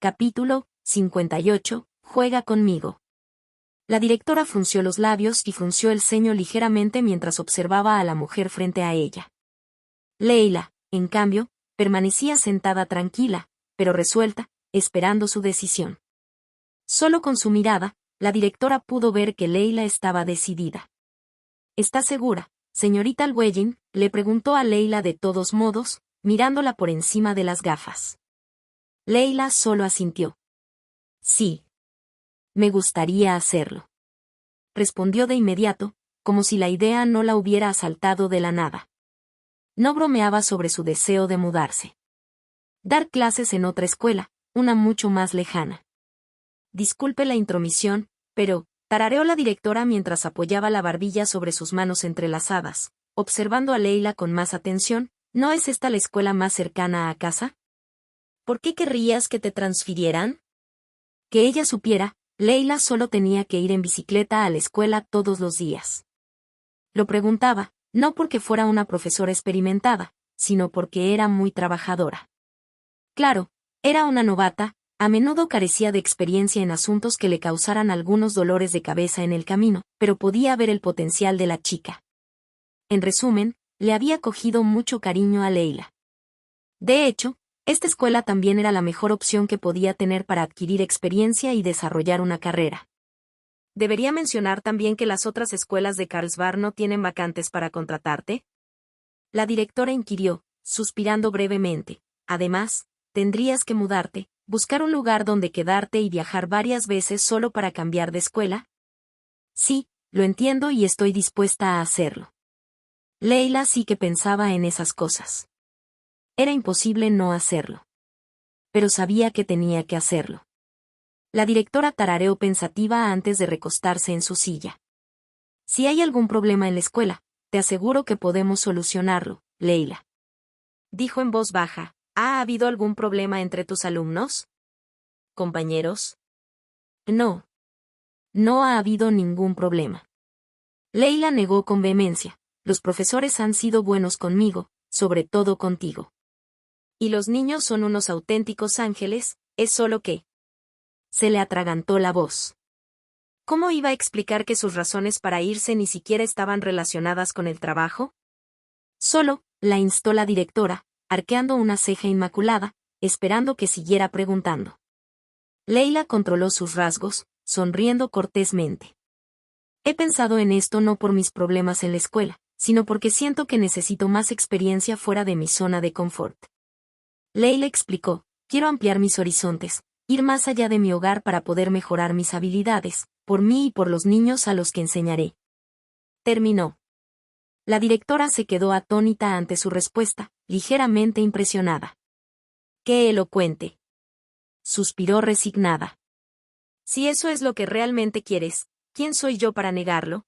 Capítulo 58. Juega conmigo. La directora frunció los labios y frunció el ceño ligeramente mientras observaba a la mujer frente a ella. Leila, en cambio, permanecía sentada tranquila, pero resuelta, esperando su decisión. Solo con su mirada, la directora pudo ver que Leila estaba decidida. ¿Está segura, señorita Llewellyn?, le preguntó a Leila de todos modos, mirándola por encima de las gafas. Leila solo asintió. Sí. Me gustaría hacerlo. Respondió de inmediato, como si la idea no la hubiera asaltado de la nada. No bromeaba sobre su deseo de mudarse. Dar clases en otra escuela, una mucho más lejana. Disculpe la intromisión, pero, tarareó la directora mientras apoyaba la barbilla sobre sus manos entrelazadas, observando a Leila con más atención, ¿no es esta la escuela más cercana a casa? ¿Por qué querrías que te transfirieran? Que ella supiera, Leila solo tenía que ir en bicicleta a la escuela todos los días. Lo preguntaba, no porque fuera una profesora experimentada, sino porque era muy trabajadora. Claro, era una novata, a menudo carecía de experiencia en asuntos que le causaran algunos dolores de cabeza en el camino, pero podía ver el potencial de la chica. En resumen, le había cogido mucho cariño a Leila. De hecho, esta escuela también era la mejor opción que podía tener para adquirir experiencia y desarrollar una carrera. ¿Debería mencionar también que las otras escuelas de Carlsbad no tienen vacantes para contratarte? La directora inquirió, suspirando brevemente. Además, tendrías que mudarte, buscar un lugar donde quedarte y viajar varias veces solo para cambiar de escuela. Sí, lo entiendo y estoy dispuesta a hacerlo. Leila sí que pensaba en esas cosas. Era imposible no hacerlo. Pero sabía que tenía que hacerlo. La directora tarareó pensativa antes de recostarse en su silla. Si hay algún problema en la escuela, te aseguro que podemos solucionarlo, Leila. Dijo en voz baja, ¿ha habido algún problema entre tus alumnos? ¿Compañeros? No. No ha habido ningún problema. Leila negó con vehemencia. Los profesores han sido buenos conmigo, sobre todo contigo. Y los niños son unos auténticos ángeles, es solo que... Se le atragantó la voz. ¿Cómo iba a explicar que sus razones para irse ni siquiera estaban relacionadas con el trabajo? Solo, la instó la directora, arqueando una ceja inmaculada, esperando que siguiera preguntando. Leila controló sus rasgos, sonriendo cortésmente. He pensado en esto no por mis problemas en la escuela, sino porque siento que necesito más experiencia fuera de mi zona de confort. Leila explicó, quiero ampliar mis horizontes, ir más allá de mi hogar para poder mejorar mis habilidades, por mí y por los niños a los que enseñaré. Terminó. La directora se quedó atónita ante su respuesta, ligeramente impresionada. ¡Qué elocuente! Suspiró resignada. Si eso es lo que realmente quieres, ¿quién soy yo para negarlo?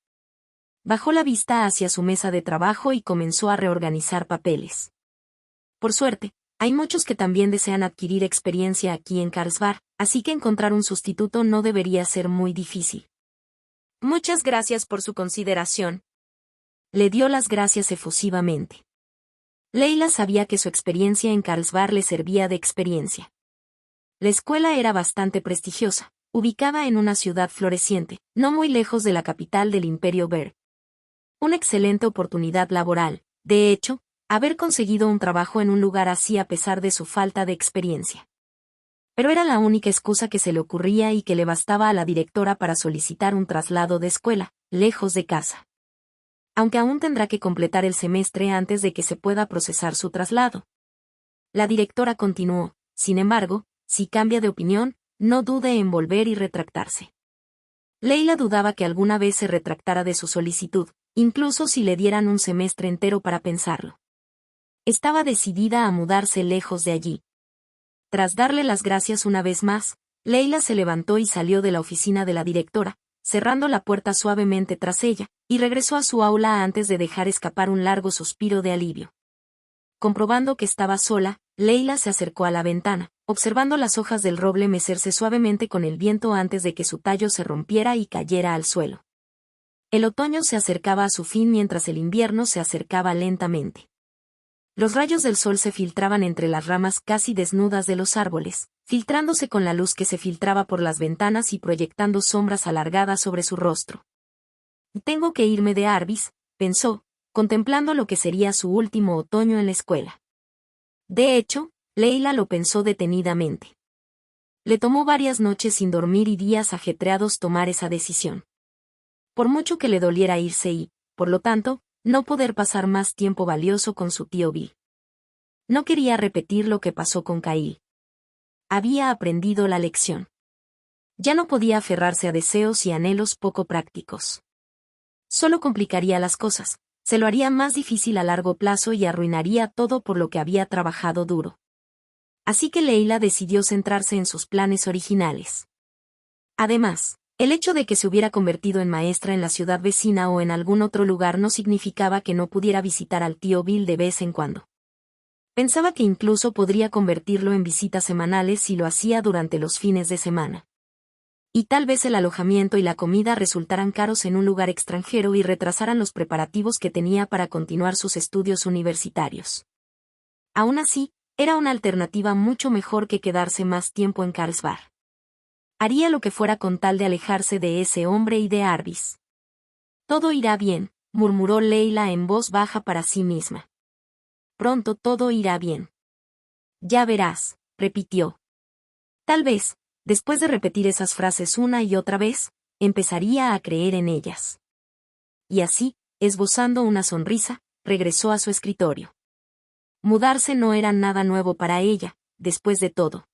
Bajó la vista hacia su mesa de trabajo y comenzó a reorganizar papeles. Por suerte, hay muchos que también desean adquirir experiencia aquí en Carlsbad, así que encontrar un sustituto no debería ser muy difícil. Muchas gracias por su consideración. Le dio las gracias efusivamente. Leila sabía que su experiencia en Carlsbad le servía de experiencia. La escuela era bastante prestigiosa, ubicada en una ciudad floreciente, no muy lejos de la capital del Imperio Ver. Una excelente oportunidad laboral, de hecho, haber conseguido un trabajo en un lugar así a pesar de su falta de experiencia. Pero era la única excusa que se le ocurría y que le bastaba a la directora para solicitar un traslado de escuela, lejos de casa. Aunque aún tendrá que completar el semestre antes de que se pueda procesar su traslado. La directora continuó, sin embargo, si cambia de opinión, no dude en volver y retractarse. Leila dudaba que alguna vez se retractara de su solicitud, incluso si le dieran un semestre entero para pensarlo. Estaba decidida a mudarse lejos de allí. Tras darle las gracias una vez más, Leila se levantó y salió de la oficina de la directora, cerrando la puerta suavemente tras ella, y regresó a su aula antes de dejar escapar un largo suspiro de alivio. Comprobando que estaba sola, Leila se acercó a la ventana, observando las hojas del roble mecerse suavemente con el viento antes de que su tallo se rompiera y cayera al suelo. El otoño se acercaba a su fin mientras el invierno se acercaba lentamente. Los rayos del sol se filtraban entre las ramas casi desnudas de los árboles, filtrándose con la luz que se filtraba por las ventanas y proyectando sombras alargadas sobre su rostro. Tengo que irme de Arbis, pensó, contemplando lo que sería su último otoño en la escuela. De hecho, Leila lo pensó detenidamente. Le tomó varias noches sin dormir y días ajetreados tomar esa decisión. Por mucho que le doliera irse y, por lo tanto, no poder pasar más tiempo valioso con su tío Bill. No quería repetir lo que pasó con Kyle. Había aprendido la lección. Ya no podía aferrarse a deseos y anhelos poco prácticos. Solo complicaría las cosas, se lo haría más difícil a largo plazo y arruinaría todo por lo que había trabajado duro. Así que Leila decidió centrarse en sus planes originales. Además, el hecho de que se hubiera convertido en maestra en la ciudad vecina o en algún otro lugar no significaba que no pudiera visitar al tío Bill de vez en cuando. Pensaba que incluso podría convertirlo en visitas semanales si lo hacía durante los fines de semana. Y tal vez el alojamiento y la comida resultaran caros en un lugar extranjero y retrasaran los preparativos que tenía para continuar sus estudios universitarios. Aún así, era una alternativa mucho mejor que quedarse más tiempo en Carlsbad. Haría lo que fuera con tal de alejarse de ese hombre y de Arbis. Todo irá bien, murmuró Leila en voz baja para sí misma. Pronto todo irá bien. Ya verás, repitió. Tal vez, después de repetir esas frases una y otra vez, empezaría a creer en ellas. Y así, esbozando una sonrisa, regresó a su escritorio. Mudarse no era nada nuevo para ella, después de todo.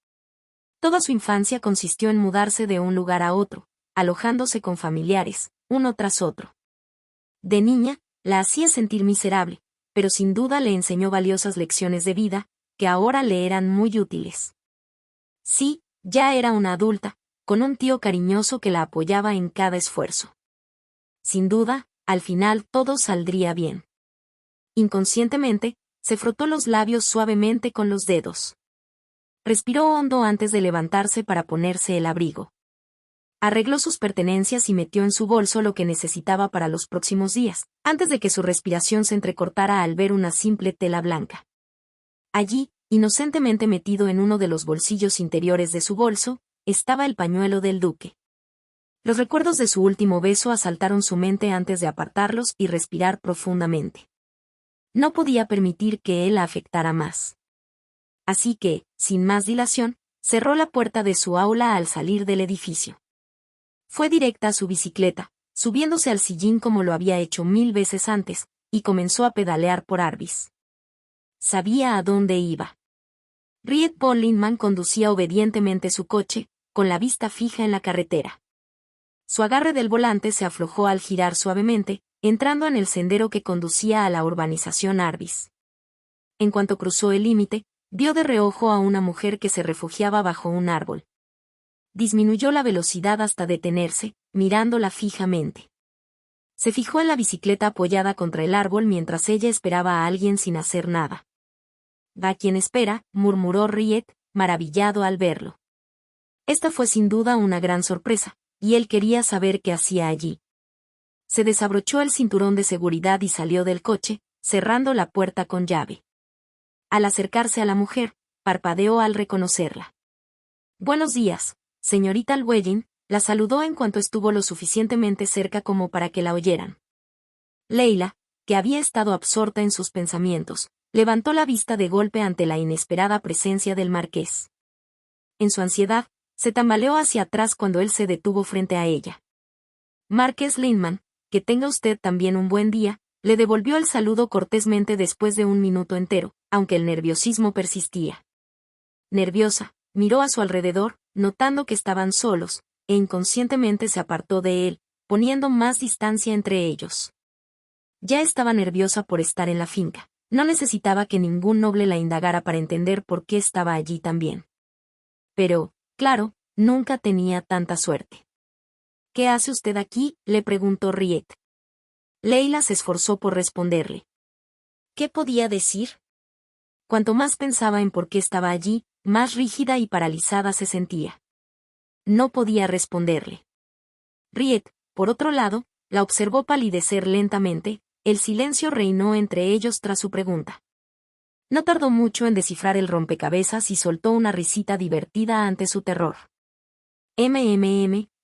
Toda su infancia consistió en mudarse de un lugar a otro, alojándose con familiares, uno tras otro. De niña, la hacía sentir miserable, pero sin duda le enseñó valiosas lecciones de vida, que ahora le eran muy útiles. Sí, ya era una adulta, con un tío cariñoso que la apoyaba en cada esfuerzo. Sin duda, al final todo saldría bien. Inconscientemente, se frotó los labios suavemente con los dedos. Respiró hondo antes de levantarse para ponerse el abrigo. Arregló sus pertenencias y metió en su bolso lo que necesitaba para los próximos días, antes de que su respiración se entrecortara al ver una simple tela blanca. Allí, inocentemente metido en uno de los bolsillos interiores de su bolso, estaba el pañuelo del duque. Los recuerdos de su último beso asaltaron su mente antes de apartarlos y respirar profundamente. No podía permitir que él la afectara más. Así que, sin más dilación, cerró la puerta de su aula al salir del edificio. Fue directa a su bicicleta, subiéndose al sillín como lo había hecho 1000 veces antes, y comenzó a pedalear por Arbis. Sabía a dónde iba. Riet von Lindman conducía obedientemente su coche, con la vista fija en la carretera. Su agarre del volante se aflojó al girar suavemente, entrando en el sendero que conducía a la urbanización Arbis. En cuanto cruzó el límite, vio de reojo a una mujer que se refugiaba bajo un árbol. Disminuyó la velocidad hasta detenerse, mirándola fijamente. Se fijó en la bicicleta apoyada contra el árbol mientras ella esperaba a alguien sin hacer nada. «Va quien espera», murmuró Riet, maravillado al verlo. Esta fue sin duda una gran sorpresa, y él quería saber qué hacía allí. Se desabrochó el cinturón de seguridad y salió del coche, cerrando la puerta con llave. Al acercarse a la mujer, parpadeó al reconocerla. «Buenos días, señorita Llewellyn», la saludó en cuanto estuvo lo suficientemente cerca como para que la oyeran. Leila, que había estado absorta en sus pensamientos, levantó la vista de golpe ante la inesperada presencia del marqués. En su ansiedad, se tambaleó hacia atrás cuando él se detuvo frente a ella. «Marqués Lindman, que tenga usted también un buen día», le devolvió el saludo cortésmente después de un minuto entero, aunque el nerviosismo persistía. Nerviosa, miró a su alrededor, notando que estaban solos, e inconscientemente se apartó de él, poniendo más distancia entre ellos. Ya estaba nerviosa por estar en la finca. No necesitaba que ningún noble la indagara para entender por qué estaba allí también. Pero, claro, nunca tenía tanta suerte. «¿Qué hace usted aquí?», le preguntó Riet. Leila se esforzó por responderle. ¿Qué podía decir? Cuanto más pensaba en por qué estaba allí, más rígida y paralizada se sentía. No podía responderle. Riet, por otro lado, la observó palidecer lentamente. El silencio reinó entre ellos tras su pregunta. No tardó mucho en descifrar el rompecabezas y soltó una risita divertida ante su terror.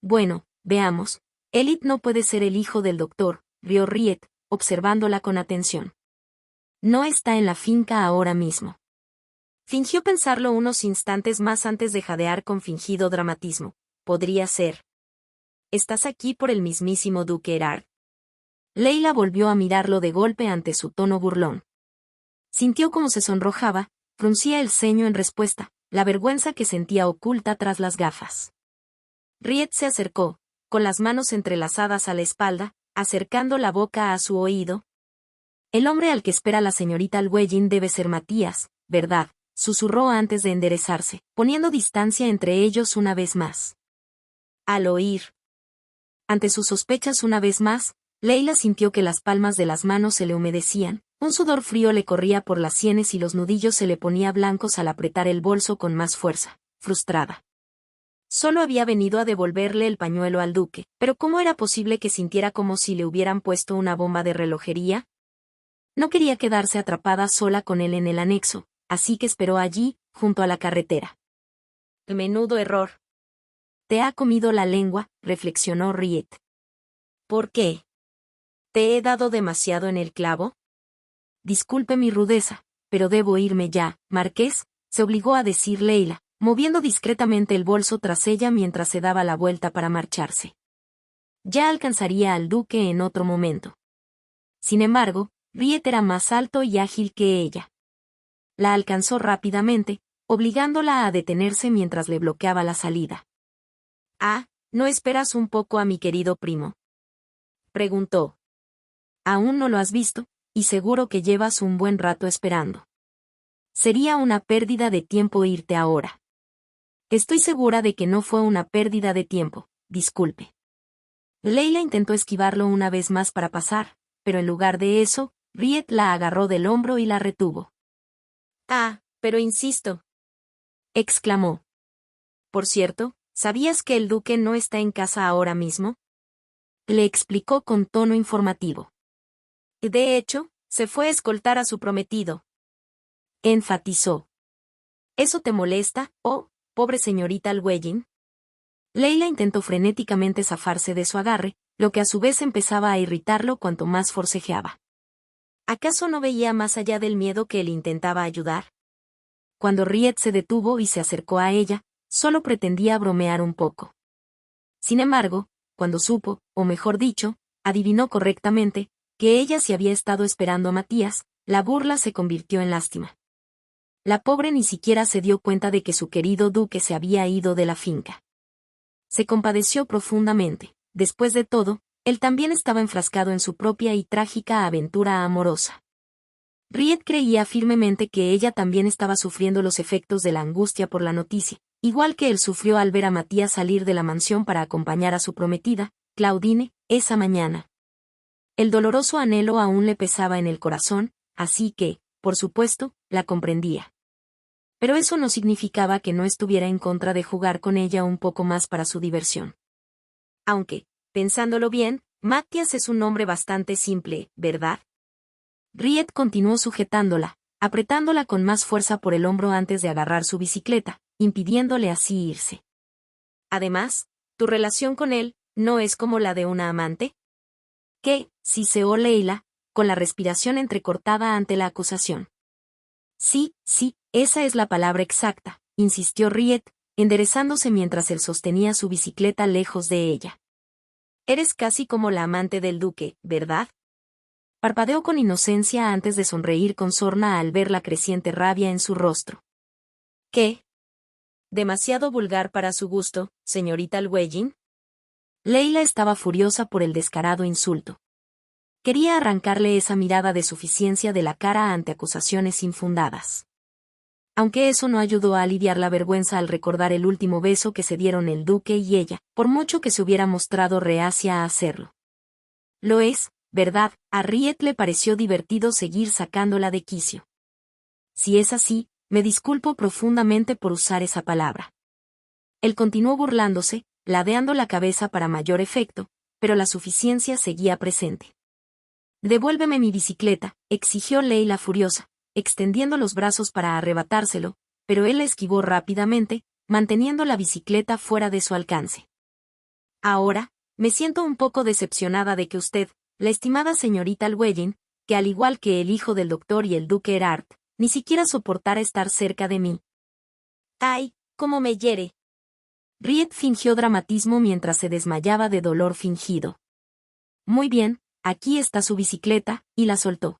Bueno, veamos. Elliot no puede ser el hijo del doctor, rió Riet, observándola con atención. No está en la finca ahora mismo. Fingió pensarlo unos instantes más antes de jadear con fingido dramatismo. Podría ser. ¿Estás aquí por el mismísimo Duque Erard? Leila volvió a mirarlo de golpe ante su tono burlón. Sintió como se sonrojaba, fruncía el ceño en respuesta, la vergüenza que sentía oculta tras las gafas. Riet se acercó, con las manos entrelazadas a la espalda, acercando la boca a su oído. El hombre al que espera la señorita Llewellyn debe ser Matías, ¿verdad?, susurró antes de enderezarse, poniendo distancia entre ellos una vez más. Al oír. Ante sus sospechas una vez más, Leila sintió que las palmas de las manos se le humedecían, un sudor frío le corría por las sienes y los nudillos se le ponía blancos al apretar el bolso con más fuerza, frustrada. Solo había venido a devolverle el pañuelo al duque, pero ¿cómo era posible que sintiera como si le hubieran puesto una bomba de relojería? No quería quedarse atrapada sola con él en el anexo, así que esperó allí, junto a la carretera. Menudo error. Te ha comido la lengua, reflexionó Riet. ¿Por qué? ¿Te he dado demasiado en el clavo? Disculpe mi rudeza, pero debo irme ya, Marqués, se obligó a decir Leila, moviendo discretamente el bolso tras ella mientras se daba la vuelta para marcharse. Ya alcanzaría al duque en otro momento. Sin embargo, Riet era más alto y ágil que ella. La alcanzó rápidamente, obligándola a detenerse mientras le bloqueaba la salida. «Ah, ¿no esperas un poco a mi querido primo?», preguntó. «Aún no lo has visto, y seguro que llevas un buen rato esperando. Sería una pérdida de tiempo irte ahora». «Estoy segura de que no fue una pérdida de tiempo, disculpe». Leila intentó esquivarlo una vez más para pasar, pero en lugar de eso, Riet la agarró del hombro y la retuvo. «Ah, pero insisto», exclamó. «Por cierto, ¿sabías que el duque no está en casa ahora mismo?», le explicó con tono informativo. «De hecho, se fue a escoltar a su prometido», enfatizó. «¿Eso te molesta, oh, pobre señorita Llewellyn?». Leila intentó frenéticamente zafarse de su agarre, lo que a su vez empezaba a irritarlo cuanto más forcejeaba. ¿Acaso no veía más allá del miedo que él intentaba ayudar? Cuando Riet se detuvo y se acercó a ella, solo pretendía bromear un poco. Sin embargo, cuando supo, o mejor dicho, adivinó correctamente, que ella se había estado esperando a Matías, la burla se convirtió en lástima. La pobre ni siquiera se dio cuenta de que su querido duque se había ido de la finca. Se compadeció profundamente. Después de todo, él también estaba enfrascado en su propia y trágica aventura amorosa. Riet creía firmemente que ella también estaba sufriendo los efectos de la angustia por la noticia, igual que él sufrió al ver a Matías salir de la mansión para acompañar a su prometida, Claudine, esa mañana. El doloroso anhelo aún le pesaba en el corazón, así que, por supuesto, la comprendía. Pero eso no significaba que no estuviera en contra de jugar con ella un poco más para su diversión. Aunque, pensándolo bien, Matías es un hombre bastante simple, ¿verdad? Riet continuó sujetándola, apretándola con más fuerza por el hombro antes de agarrar su bicicleta, impidiéndole así irse. Además, ¿tu relación con él no es como la de una amante? ¿Qué? Siseó Leila, con la respiración entrecortada ante la acusación. Sí, esa es la palabra exacta, insistió Riet, enderezándose mientras él sostenía su bicicleta lejos de ella. Eres casi como la amante del duque, ¿verdad? Parpadeó con inocencia antes de sonreír con sorna al ver la creciente rabia en su rostro. ¿Qué? ¿Demasiado vulgar para su gusto, señorita Llewellyn? Leila estaba furiosa por el descarado insulto. Quería arrancarle esa mirada de suficiencia de la cara ante acusaciones infundadas. Aunque eso no ayudó a aliviar la vergüenza al recordar el último beso que se dieron el duque y ella, por mucho que se hubiera mostrado reacia a hacerlo. Lo es, ¿verdad? A Riet le pareció divertido seguir sacándola de quicio. Si es así, me disculpo profundamente por usar esa palabra. Él continuó burlándose, ladeando la cabeza para mayor efecto, pero la suficiencia seguía presente. Devuélveme mi bicicleta, exigió Leila furiosa, extendiendo los brazos para arrebatárselo, pero él la esquivó rápidamente, manteniendo la bicicleta fuera de su alcance. Ahora, me siento un poco decepcionada de que usted, la estimada señorita Llewellyn, que al igual que el hijo del doctor y el duque Erard, ni siquiera soportara estar cerca de mí. ¡Ay, cómo me hiere! Riet fingió dramatismo mientras se desmayaba de dolor fingido. Muy bien, aquí está su bicicleta, y la soltó.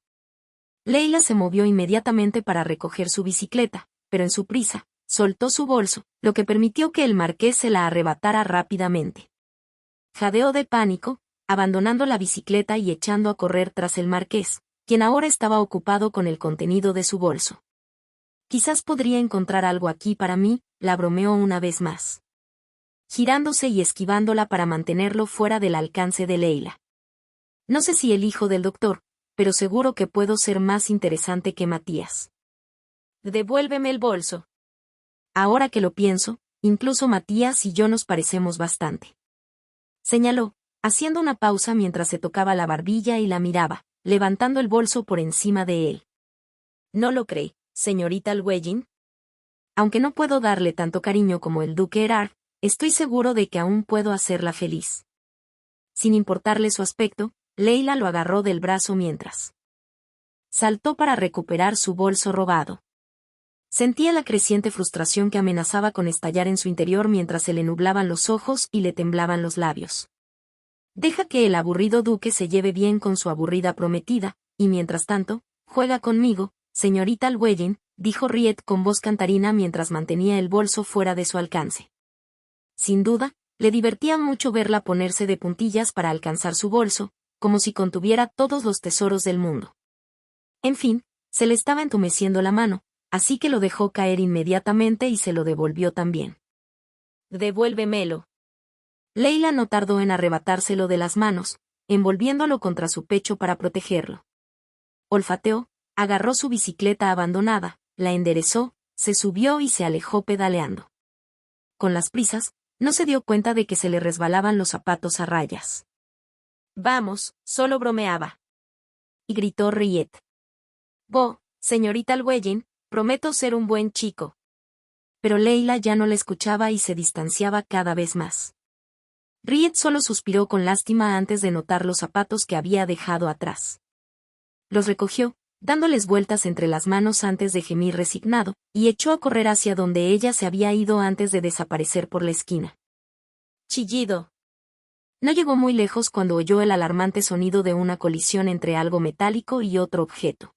Leila se movió inmediatamente para recoger su bicicleta, pero en su prisa, soltó su bolso, lo que permitió que el marqués se la arrebatara rápidamente. Jadeó de pánico, abandonando la bicicleta y echando a correr tras el marqués, quien ahora estaba ocupado con el contenido de su bolso. Quizás podría encontrar algo aquí para mí, la bromeó una vez más, girándose y esquivándola para mantenerlo fuera del alcance de Leila. No sé si el hijo del doctor, pero seguro que puedo ser más interesante que Matías. Devuélveme el bolso. Ahora que lo pienso, incluso Matías y yo nos parecemos bastante. Señaló, haciendo una pausa mientras se tocaba la barbilla y la miraba, levantando el bolso por encima de él. ¿No lo cree, señorita Llewellyn? Aunque no puedo darle tanto cariño como el duque Erard, estoy seguro de que aún puedo hacerla feliz. Sin importarle su aspecto, Leila lo agarró del brazo mientras saltó para recuperar su bolso robado. Sentía la creciente frustración que amenazaba con estallar en su interior mientras se le nublaban los ojos y le temblaban los labios. Deja que el aburrido duque se lleve bien con su aburrida prometida, y mientras tanto, juega conmigo, señorita Llewellyn, dijo Riet con voz cantarina mientras mantenía el bolso fuera de su alcance. Sin duda, le divertía mucho verla ponerse de puntillas para alcanzar su bolso, como si contuviera todos los tesoros del mundo. En fin, se le estaba entumeciendo la mano, así que lo dejó caer inmediatamente y se lo devolvió también. Devuélvemelo. Leila no tardó en arrebatárselo de las manos, envolviéndolo contra su pecho para protegerlo. Olfateó, agarró su bicicleta abandonada, la enderezó, se subió y se alejó pedaleando. Con las prisas, no se dio cuenta de que se le resbalaban los zapatos a rayas. Vamos, solo bromeaba. Y gritó Riet. Señorita Llewellyn, prometo ser un buen chico. Pero Leila ya no la escuchaba y se distanciaba cada vez más. Riet solo suspiró con lástima antes de notar los zapatos que había dejado atrás. Los recogió, dándoles vueltas entre las manos antes de gemir resignado, y echó a correr hacia donde ella se había ido antes de desaparecer por la esquina. Chillido. No llegó muy lejos cuando oyó el alarmante sonido de una colisión entre algo metálico y otro objeto.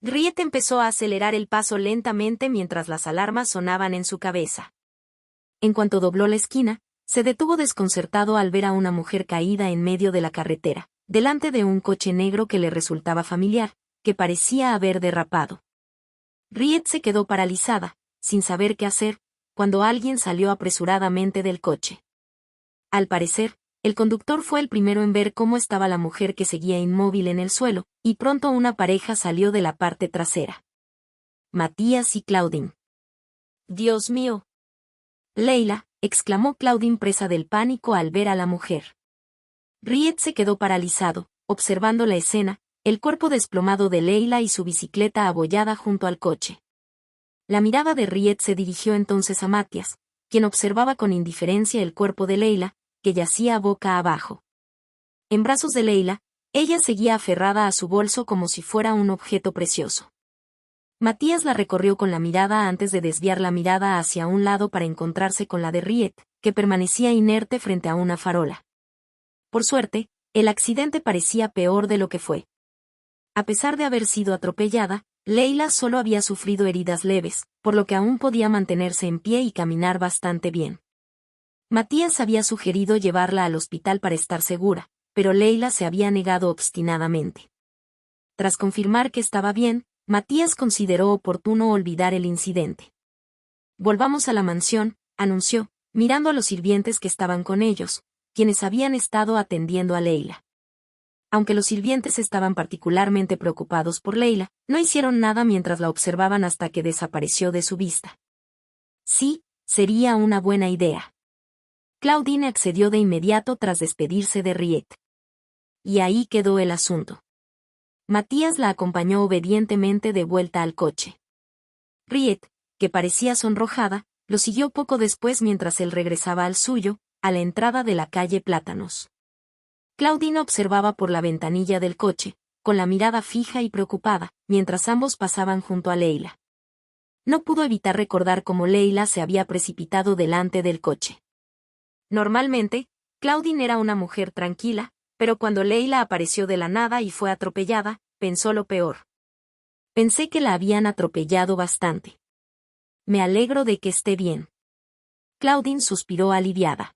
Riet empezó a acelerar el paso lentamente mientras las alarmas sonaban en su cabeza. En cuanto dobló la esquina, se detuvo desconcertado al ver a una mujer caída en medio de la carretera, delante de un coche negro que le resultaba familiar, que parecía haber derrapado. Riet se quedó paralizada, sin saber qué hacer, cuando alguien salió apresuradamente del coche. Al parecer, el conductor fue el primero en ver cómo estaba la mujer que seguía inmóvil en el suelo, y pronto una pareja salió de la parte trasera. Matías y Claudine. ¡Dios mío! Leila, exclamó Claudine presa del pánico al ver a la mujer. Riet se quedó paralizado, observando la escena, el cuerpo desplomado de Leila y su bicicleta abollada junto al coche. La mirada de Riet se dirigió entonces a Matías, quien observaba con indiferencia el cuerpo de Leila, que yacía boca abajo. En brazos de Leila, ella seguía aferrada a su bolso como si fuera un objeto precioso. Matías la recorrió con la mirada antes de desviar la mirada hacia un lado para encontrarse con la de Riet, que permanecía inerte frente a una farola. Por suerte, el accidente parecía peor de lo que fue. A pesar de haber sido atropellada, Leila solo había sufrido heridas leves, por lo que aún podía mantenerse en pie y caminar bastante bien. Matías había sugerido llevarla al hospital para estar segura, pero Leila se había negado obstinadamente. Tras confirmar que estaba bien, Matías consideró oportuno olvidar el incidente. Volvamos a la mansión, anunció, mirando a los sirvientes que estaban con ellos, quienes habían estado atendiendo a Leila. Aunque los sirvientes estaban particularmente preocupados por Leila, no hicieron nada mientras la observaban hasta que desapareció de su vista. Sí, sería una buena idea. Claudine accedió de inmediato tras despedirse de Riet. Y ahí quedó el asunto. Matías la acompañó obedientemente de vuelta al coche. Riet, que parecía sonrojada, lo siguió poco después mientras él regresaba al suyo, a la entrada de la calle Plátanos. Claudine observaba por la ventanilla del coche, con la mirada fija y preocupada, mientras ambos pasaban junto a Leila. No pudo evitar recordar cómo Leila se había precipitado delante del coche. Normalmente, Claudine era una mujer tranquila, pero cuando Leila apareció de la nada y fue atropellada, pensó lo peor. Pensé que la habían atropellado bastante. Me alegro de que esté bien. Claudine suspiró aliviada.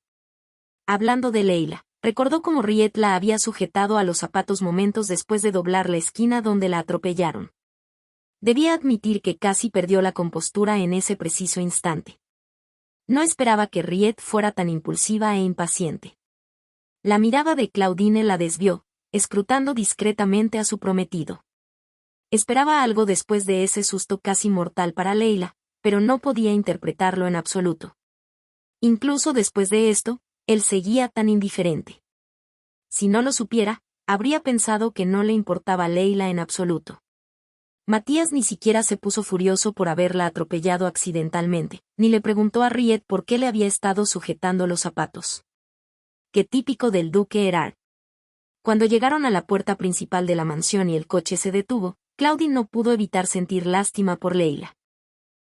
Hablando de Leila, recordó cómo Riet la había sujetado a los zapatos momentos después de doblar la esquina donde la atropellaron. Debía admitir que casi perdió la compostura en ese preciso instante. No esperaba que Riet fuera tan impulsiva e impaciente. La mirada de Claudine la desvió, escrutando discretamente a su prometido. Esperaba algo después de ese susto casi mortal para Leila, pero no podía interpretarlo en absoluto. Incluso después de esto, él seguía tan indiferente. Si no lo supiera, habría pensado que no le importaba Leila en absoluto. Matías ni siquiera se puso furioso por haberla atropellado accidentalmente, ni le preguntó a Riet por qué le había estado sujetando los zapatos. Qué típico del duque Erard. Cuando llegaron a la puerta principal de la mansión y el coche se detuvo, Claudine no pudo evitar sentir lástima por Leila.